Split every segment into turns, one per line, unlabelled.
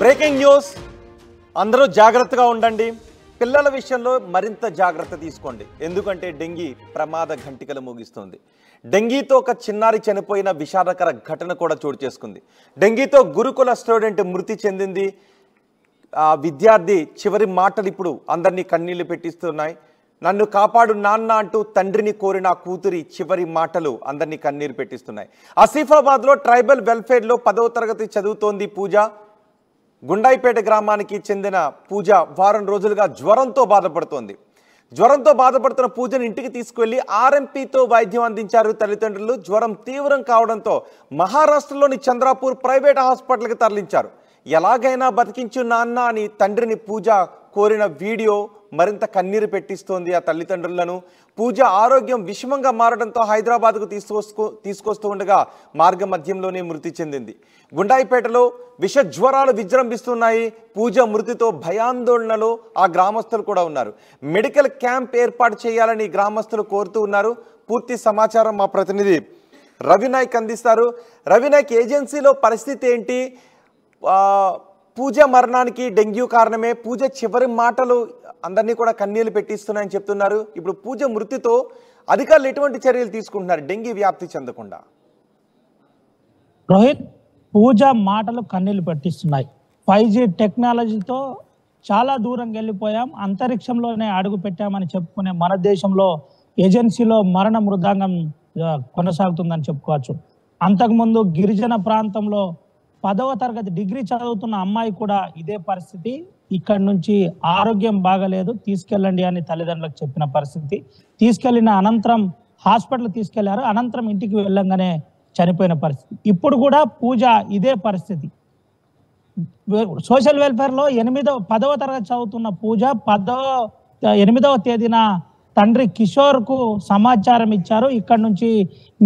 Breaking news, అందరూ జాగ్రత్తగా ఉండండి. పిల్లల విషయంలో మరింత జాగ్రత్త తీసుకోండి. ఎందుకంటే డెంగీ ప్రమాద ఘంటికలు మోగిస్తుంది. డెంగీతో ఒక చిన్నారి చనిపోయిన విషాదకర ఘటన కూడా చోటు చేసుకుంది. డెంగీతో గురుకుల స్టూడెంట్ మృతి చెందింది. ఆ విద్యార్థి చివరి మాటలు ఇప్పుడు అందరినీ కన్నీళ్లు పెట్టిస్తున్నాయి. నన్ను కాపాడు నాన్న అంటూ తండ్రిని కోరిన కూతురి చివరి మాటలు అందరినీ కన్నీరు పెట్టిస్తున్నాయి. ఆసిఫాబాద్లో ట్రైబల్ వెల్ఫేర్లో 10వ తరగతి చదువుతోంది పూజ. గుండాయిపేట గ్రామానికి చెందిన పూజ వారం రోజులుగా జ్వరంతో బాధపడుతోంది. జ్వరంతో బాధపడుతున్న పూజను ఇంటికి తీసుకువెళ్లి ఆర్ఎంపీతో వైద్యం అందించారు తల్లిదండ్రులు. జ్వరం తీవ్రం కావడంతో మహారాష్ట్రలోని చంద్రాపూర్ ప్రైవేట్ హాస్పిటల్కి తరలించారు. ఎలాగైనా బతికించు నాన్న అని తండ్రిని పూజ కోరిన వీడియో మరింత కన్నీరు పెట్టిస్తోంది ఆ తల్లిదండ్రులను. పూజ ఆరోగ్యం విషమంగా మారడంతో హైదరాబాద్కు తీసుకొస్తూ ఉండగా మార్గ మధ్యంలోనే మృతి చెందింది. గుండాయిపేటలో విష జ్వరాలు విజృంభిస్తున్నాయి. పూజ మృతితో భయాందోళనలో ఆ గ్రామస్తులు కూడా ఉన్నారు. మెడికల్ క్యాంప్ ఏర్పాటు చేయాలని గ్రామస్తులు కోరుతూ ఉన్నారు. పూర్తి సమాచారం మా ప్రతినిధి రవినాయక్ అందిస్తారు. రవినాయక్, ఏజెన్సీలో పరిస్థితి ఏంటి? పూజ మరణానికి డెంగ్యూ కారణమే. పూజ చివరి మాటలు అందరినీ కూడా కన్నీళ్లు పెట్టిస్తున్నాయని చెప్తున్నారు. ఇప్పుడు పూజ మృతితో అధికారులు ఎటువంటి చర్యలు తీసుకుంటున్నారు డెంగీ వ్యాప్తి చెందకుండా?
రోహిత్, పూజ మాటలు కన్నీళ్లు పెట్టిస్తున్నాయి. 5G టెక్నాలజీతో చాలా దూరం వెళ్ళిపోయాం, అంతరిక్షంలోనే అడుగు పెట్టామని చెప్పుకునే మన దేశంలో ఏజెన్సీలో మరణ మృదాంగం కొనసాగుతుందని చెప్పుకోవచ్చు. అంతకుముందు గిరిజన ప్రాంతంలో 10వ తరగతి డిగ్రీ చదువుతున్న అమ్మాయి కూడా ఇదే పరిస్థితి. ఇక్కడి నుంచి ఆరోగ్యం బాగలేదు, తీసుకెళ్ళండి అని తల్లిదండ్రులకు చెప్పిన పరిస్థితి. తీసుకెళ్లిన అనంతరం హాస్పిటల్ తీసుకెళ్లారు. అనంతరం ఇంటికి వెళ్ళంగానే చనిపోయిన పరిస్థితి. ఇప్పుడు కూడా పూజ ఇదే పరిస్థితి. సోషల్ వెల్ఫేర్లో 10వ తరగతి చదువుతున్న పూజ 8వ తేదీన తండ్రి కిషోర్కు సమాచారం ఇచ్చారు. ఇక్కడ నుంచి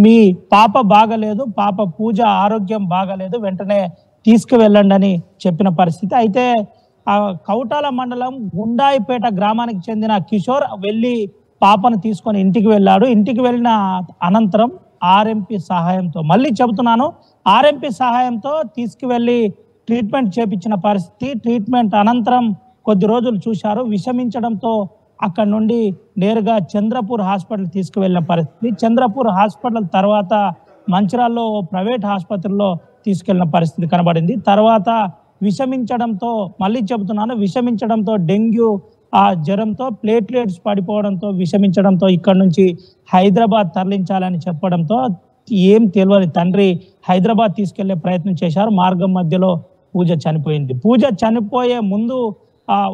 మీ పాప బాగలేదు, పాప పూజ ఆరోగ్యం బాగలేదు, వెంటనే తీసుకువెళ్ళండి అని చెప్పిన పరిస్థితి. అయితే ఆ కౌటాల మండలం గుండాయిపేట గ్రామానికి చెందిన కిషోర్ వెళ్ళి పాపను తీసుకొని ఇంటికి వెళ్ళాడు. ఇంటికి వెళ్ళిన అనంతరం ఆర్ఎంపీ సహాయంతో, మళ్ళీ చెబుతున్నాను, ఆర్ఎంపీ సహాయంతో తీసుకువెళ్ళి ట్రీట్మెంట్ చేపించిన పరిస్థితి. ట్రీట్మెంట్ అనంతరం కొద్ది రోజులు చూశారు. విషమించడంతో అక్కడి నుండి నేరుగా చంద్రపూర్ హాస్పిటల్ తీసుకువెళ్ళిన పరిస్థితి. చంద్రపూర్ హాస్పిటల్ తర్వాత మంచిర్యాలలో ప్రైవేట్ ఆసుపత్రిలో తీసుకెళ్లిన పరిస్థితి కనబడింది. తర్వాత విషమించడంతో, మళ్ళీ చెబుతున్నాను, విషమించడంతో డెంగ్యూ ఆ జ్వరంతో ప్లేట్లెట్స్ పడిపోవడంతో విషమించడంతో ఇక్కడి నుంచి హైదరాబాద్ తరలించాలని చెప్పడంతో ఏం తెలియని తండ్రి హైదరాబాద్ తీసుకెళ్లే ప్రయత్నం చేశారు. మార్గం మధ్యలో పూజ చనిపోయింది. పూజ చనిపోయే ముందు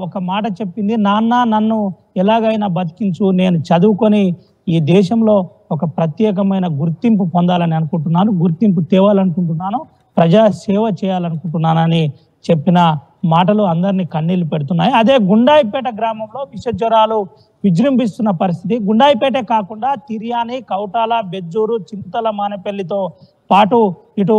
ఒక మాట చెప్పింది, నాన్న నన్ను ఎలాగైనా బతికించు, నేను చదువుకొని ఈ దేశంలో ఒక ప్రత్యేకమైన గుర్తింపు పొందాలని అనుకుంటున్నాను, గుర్తింపు తేవాలనుకుంటున్నాను, ప్రజా సేవ చేయాలనుకుంటున్నానని చెప్పిన మాటలు అందరినీ కన్నీళ్లు పెడుతున్నాయి. అదే గుండాయిపేట గ్రామంలో విష జ్వరాలు విజృంభిస్తున్న పరిస్థితి. గుండాయిపేటే కాకుండా తిర్యాని, కౌటాల, బెజ్జూరు, చింతల, మానేపల్లితో పాటు ఇటు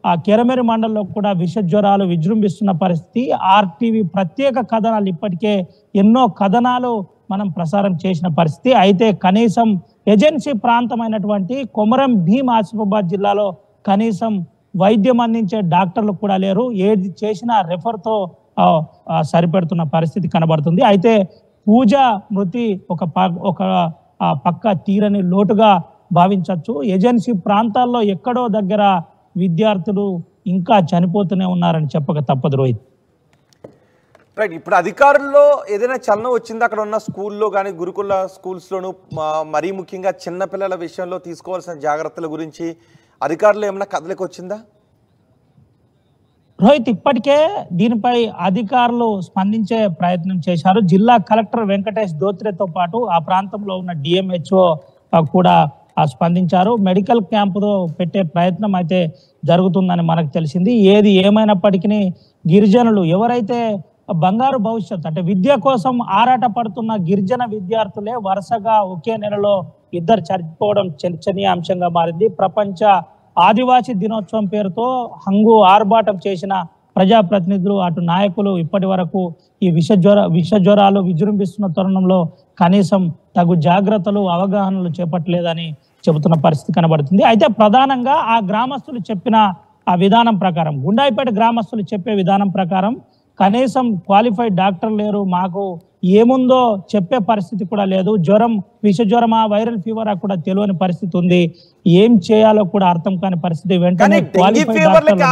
ఆ కెరమెరి మండలంలో కూడా విష జ్వరాలు విజృంభిస్తున్న పరిస్థితి. ఆర్టీవీ ప్రత్యేక కథనాలు ఇప్పటికే ఎన్నో కథనాలు మనం ప్రసారం చేసిన పరిస్థితి. అయితే కనీసం ఏజెన్సీ ప్రాంతమైనటువంటి కొమరం భీం ఆసిఫాబాద్ జిల్లాలో కనీసం వైద్యం అందించే డాక్టర్లు కూడా లేరు. ఏది చేసినా రెఫర్తో సరిపెడుతున్న పరిస్థితి కనబడుతుంది. అయితే పూజ మృతి ఒక పక్క తీరని లోటుగా భావించవచ్చు. ఏజెన్సీ ప్రాంతాల్లో ఎక్కడో దగ్గర విద్యార్థులు ఇంకా చనిపోతూనే ఉన్నారని చెప్పక తప్పదు రోహిత్.
రైట్, ఇప్పుడు అధికారుల్లో ఏదైనా చలనం వచ్చింది అక్కడ ఉన్న స్కూల్లో కానీ గురుకుల స్కూల్స్లోనూ, మరీ ముఖ్యంగా చిన్నపిల్లల విషయంలో తీసుకోవాల్సిన జాగ్రత్తల గురించి అధికారులు ఏమైనా కదలికి వచ్చిందా?
రోహిత్, ఇప్పటికే దీనిపై అధికారులు స్పందించే ప్రయత్నం చేశారు. జిల్లా కలెక్టర్ వెంకటేష్ దోత్రేతో పాటు ఆ ప్రాంతంలో ఉన్న డిఎంహెచ్ఓ కూడా స్పందించారు. మెడికల్ క్యాంపుతో పెట్టే ప్రయత్నం అయితే జరుగుతుందని మనకు తెలిసింది. ఏది ఏమైనప్పటికీ గిరిజనులు ఎవరైతే బంగారు భవిష్యత్తు అంటే విద్య కోసం ఆరాట పడుతున్న గిరిజన విద్యార్థులే వరుసగా ఒకే నెలలో 2 చనిపోవడం చర్చనీయాంశంగా మారింది. ప్రపంచ ఆదివాసీ దినోత్సవం పేరుతో హంగు ఆర్భాటం చేసిన ప్రజాప్రతినిధులు, అటు నాయకులు ఇప్పటి వరకు ఈ విష జ్వరాలు విజృంభిస్తున్న తరుణంలో కనీసం తగు జాగ్రత్తలు, అవగాహనలు చేపట్టలేదని చెబుతున్న పరిస్థితి కనబడుతుంది. అయితే ప్రధానంగా ఆ గ్రామస్తులు చెప్పిన ఆ విధానం ప్రకారం, గుండాయిపేట గ్రామస్తులు చెప్పే విధానం ప్రకారం కనీసం క్వాలిఫైడ్ డాక్టర్ లేరు, మాకు ఏముందో చెప్పే పరిస్థితి కూడా లేదు, జ్వరం విష జ్వరమా వైరల్ ఫీవర్ కూడా తెలియని పరిస్థితి ఉంది, ఏం చేయాలో కూడా అర్థం కాని పరిస్థితి. వెంటనే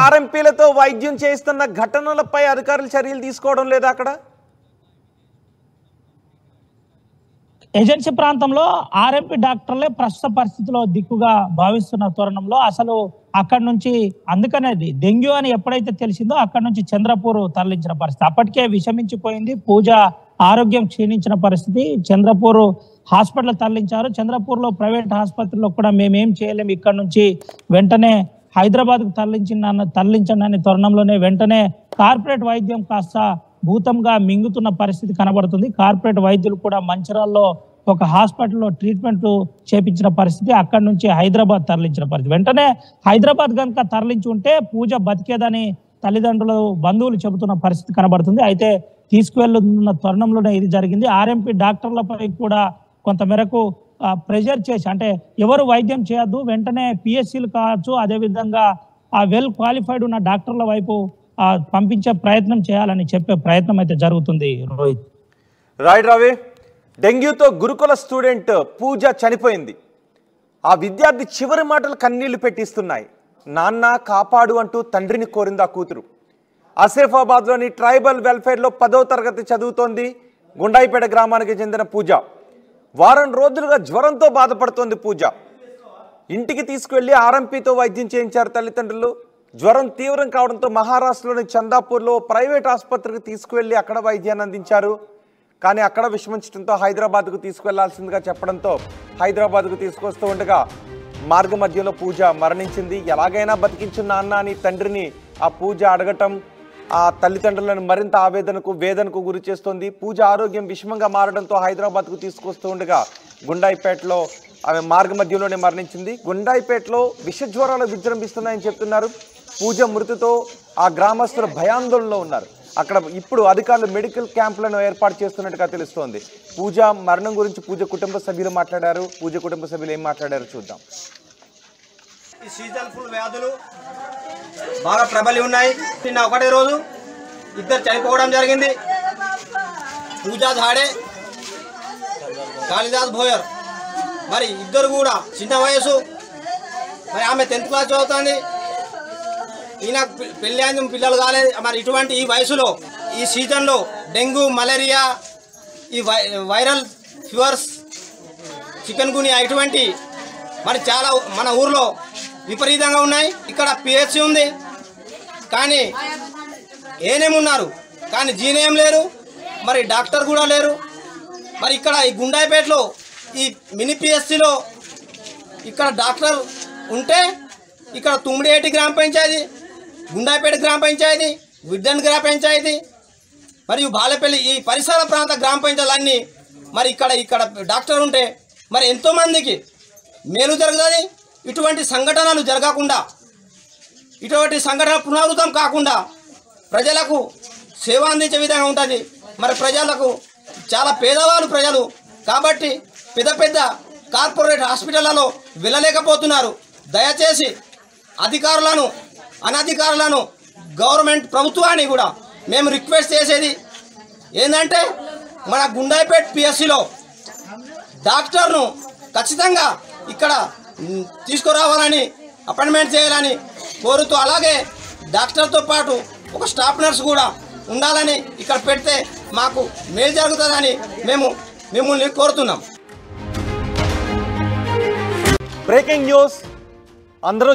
ఆర్ఎంపీలతో వైద్యం చేస్తున్న ఘటనలపై అధికారులు చర్యలు తీసుకోవడం లేదా? అక్కడ
ఏజెన్సీ ప్రాంతంలో ఆర్ఎంపీ డాక్టర్లే ప్రస్తుత పరిస్థితిలో దిక్కుగా భావిస్తున్న తరుణంలో అసలు అక్కడి నుంచి, అందుకనే డెంగ్యూ అని ఎప్పుడైతే తెలిసిందో అక్కడి నుంచి చంద్రపూర్ తరలించిన పరిస్థితి. అప్పటికే విషమించిపోయింది, పూజ ఆరోగ్యం క్షీణించిన పరిస్థితి. చంద్రపూర్ హాస్పిటల్ తరలించారు. చంద్రపూర్లో ప్రైవేట్ ఆసుపత్రిలో కూడా మేమేం చేయలేము, ఇక్కడ నుంచి వెంటనే హైదరాబాద్కు తరలించండి అనే తరుణంలోనే వెంటనే కార్పొరేట్ వైద్యం కాస్త భూతంగా మింగుతున్న పరిస్థితి కనబడుతుంది. కార్పొరేట్ వైద్యులు కూడా మంచిర్యాలలో ఒక హాస్పిటల్లో ట్రీట్మెంట్ చేపించిన పరిస్థితి, అక్కడి నుంచి హైదరాబాద్ తరలించిన పరిస్థితి. వెంటనే హైదరాబాద్ కనుక తరలించి ఉంటే పూజ బతికేదని తల్లిదండ్రులు బంధువులు చెబుతున్న పరిస్థితి కనబడుతుంది. అయితే తీసుకువెళ్తున్న తరుణంలోనే ఇది జరిగింది. ఆర్ఎంపీ డాక్టర్లపై కూడా కొంతమేరకు ప్రెషర్ చేసి, అంటే ఎవరు వైద్యం చేయొద్దు, వెంటనే పిఎస్సీలు కావచ్చు, అదేవిధంగా ఆ వెల్ క్వాలిఫైడ్ ఉన్న డాక్టర్ల వైపు పంపించే ప్రయత్నం చేయాలని చెప్పే ప్రయత్నం అయితే జరుగుతుంది. రోహిత్,
రైట్ రవి, డెంగ్యూతో గురుకుల స్టూడెంట్ పూజ చనిపోయింది. ఆ విద్యార్థి చివరి మాటలు కన్నీళ్లు పెట్టిస్తున్నాయి. నాన్న కాపాడు అంటూ తండ్రిని కోరింది ఆ కూతురు. ఆసిఫాబాద్లోని ట్రైబల్ వెల్ఫేర్లో 10వ తరగతి చదువుతోంది గుండాయిపేట గ్రామానికి చెందిన పూజ. వారం రోజులుగా జ్వరంతో బాధపడుతోంది పూజ. ఇంటికి తీసుకువెళ్లి ఆర్ఎంపీతో వైద్యం చేయించారు తల్లిదండ్రులు. జ్వరం తీవ్రం కావడంతో మహారాష్ట్రలోని చందాపూర్లో ప్రైవేట్ ఆసుపత్రికి తీసుకువెళ్లి అక్కడ వైద్యాన్ని అందించారు. కానీ అక్కడ విషమించడంతో హైదరాబాద్కు తీసుకువెళ్లాల్సిందిగా చెప్పడంతో హైదరాబాద్కు తీసుకొస్తూ ఉండగా మార్గ మధ్యలో పూజ మరణించింది. ఎలాగైనా బతికించిన నాన్న అని తండ్రిని ఆ పూజ అడగటం ఆ తల్లిదండ్రులను మరింత వేదనకు గురి చేస్తోంది. పూజ ఆరోగ్యం విషమంగా మారడంతో హైదరాబాద్కు తీసుకొస్తూ ఉండగా గుండాయిపేటలో ఆమె మార్గ మధ్యలోనే మరణించింది. గుండాయిపేటలో విష జ్వరాలు విజృంభిస్తున్నాయని చెప్తున్నారు. పూజ మృతితో ఆ గ్రామస్తులు భయాందోళనలో ఉన్నారు. అక్కడ ఇప్పుడు అధికారులు మెడికల్ క్యాంపులను ఏర్పాటు చేస్తున్నట్టుగా తెలుస్తోంది. పూజ మరణం గురించి పూజ కుటుంబ సభ్యులు మాట్లాడారు. పూజ కుటుంబ సభ్యులు ఏం మాట్లాడారో చూద్దాం.
ఈ సీజన్ ఫుల్ వ్యాధులు బాగా ప్రబలి ఉన్నాయి. నిన్న ఒకటే రోజు ఇద్దరు చనిపోవడం జరిగింది. పూజా ధాడే, కాళిదాస్ భోయర్, మరి ఇద్దరు కూడా చిన్న వయసు. మరి ఆమె 10th క్లాస్ చదువుతుంది, ఈయన పెళ్ళి అయింది, పిల్లలు కాలేదు. మరి ఇటువంటి ఈ వయసులో ఈ సీజన్లో డెంగ్యూ, మలేరియా, ఈ వైరల్ ఫీవర్స్, చికెన్ గునియా ఇటువంటి మరి చాలా మన ఊర్లో విపరీతంగా ఉన్నాయి. ఇక్కడ పిహెచ్సి ఉంది కానీ ఏనేమి ఉన్నారు కానీ జీనేం లేరు, మరి డాక్టర్ కూడా లేరు. మరి ఇక్కడ ఈ గుండాయిపేటలో ఈ మినీ పిహెచ్సిలో ఇక్కడ డాక్టర్ ఉంటే ఇక్కడ తుమ్మిడియేటి గ్రామ పంచాయతీ, గుండాయిపేట గ్రామ పంచాయతీ, విడ్డన్ గ్రామ పంచాయతీ మరియు బాలపల్లి ఈ పరిసర ప్రాంత గ్రామ పంచాయతీలన్నీ మరి ఇక్కడ డాక్టర్ ఉంటే మరి ఎంతోమందికి మేలు జరుగుతుంది. ఇటువంటి సంఘటనలు జరగకుండా, ఇటువంటి సంఘటన పునరావృతం కాకుండా ప్రజలకు సేవ అందించే విధంగా ఉంటుంది. మరి ప్రజలకు చాలా పేదవాళ్ళు ప్రజలు కాబట్టి పెద్ద కార్పొరేట్ హాస్పిటళ్లలో వెళ్ళలేకపోతున్నారు. దయచేసి అధికారులను, అనధికారులను, గవర్నమెంట్ ప్రభుత్వాన్ని కూడా మేము రిక్వెస్ట్ చేసేది ఏంటంటే మన గుండాయిపేట పిఎస్సిలో డాక్టర్ను ఖచ్చితంగా ఇక్కడ తీసుకురావాలని, అపాయింట్మెంట్ చేయాలని కోరుతూ, అలాగే డాక్టర్తో పాటు ఒక స్టాఫ్ నర్స్ కూడా ఉండాలని ఇక్కడ పెడితే మాకు మేలు జరుగుతుందని మేము మిమ్మల్ని కోరుతున్నాం.
బ్రేకింగ్ న్యూస్, అందరూ